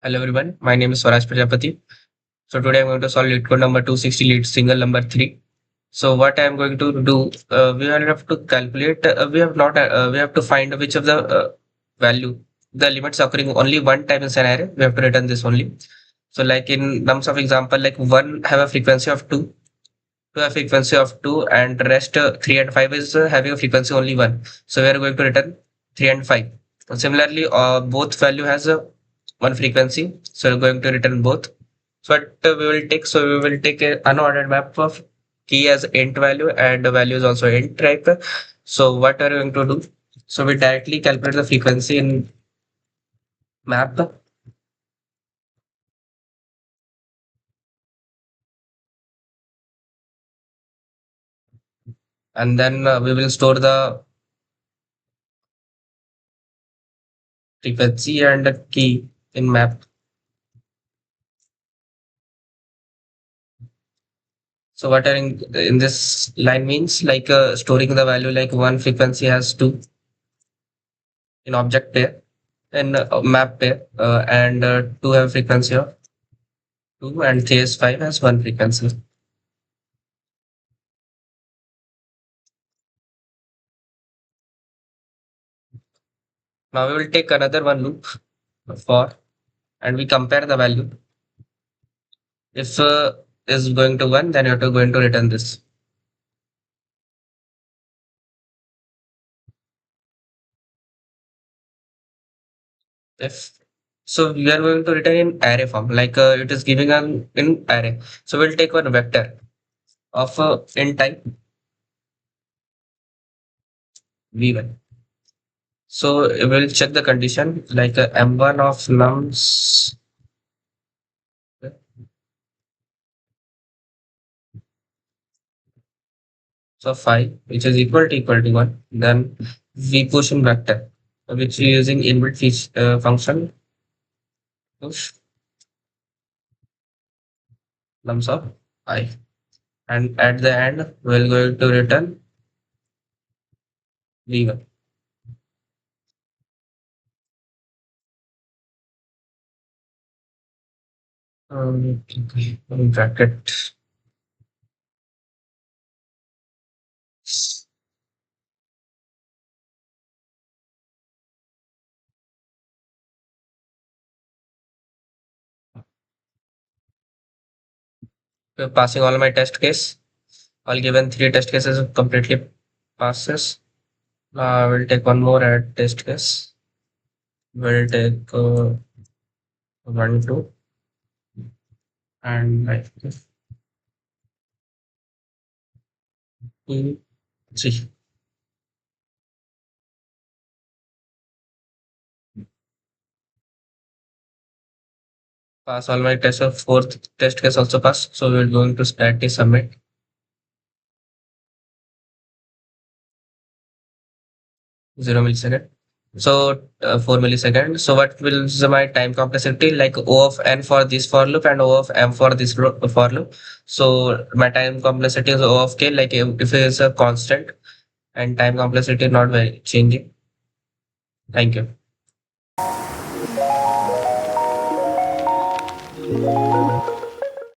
Hello everyone, my name is Swaraj Prajapati. So today I'm going to solve LeetCode number 260 lead single number 3. So what I'm going to do, we will have to calculate, we have to find which of the value, the limits occurring only one time in scenario, we have to return this only. So like in terms of example, like 1 have a frequency of 2, 2 have frequency of 2 and the rest 3 and 5 is having a frequency only 1. So we are going to return 3 and 5. And similarly, both value has a one frequency. So we're going to return both. So what we will take a unordered map of key as int value and the value is also int type. So what are we going to do? So we directly calculate the frequency in map, and then we will store the frequency and the key in map. So what are in this line means like storing the value like one frequency has two in object pair and map pair and two have frequency of 2 and 3s5 has one frequency. Now we will take another one loop for and we compare the value. If is going to 1, then you have to going to return this. If so, we are going to return in array form, like it is giving an in array. So we'll take one vector of int type v1. So we'll check the condition like m1 of nums. So 5, which is equal to 1, then we push in vector, which we using inbuilt function push nums of I. And at the end, we're going to return v1. Bracket. Passing all my test case. All given 3 test cases completely passes. We'll take one more at test case. We'll take 1, 2, and like 2, 3. Pass all my tests of fourth test case also pass. So we're going to static submit 0 millisecond. So 4 milliseconds. So what will is my time complexity like O of n for this for loop and O of m for this for loop. So my time complexity is O of k, like if it is a constant and time complexity not very changing. Thank you.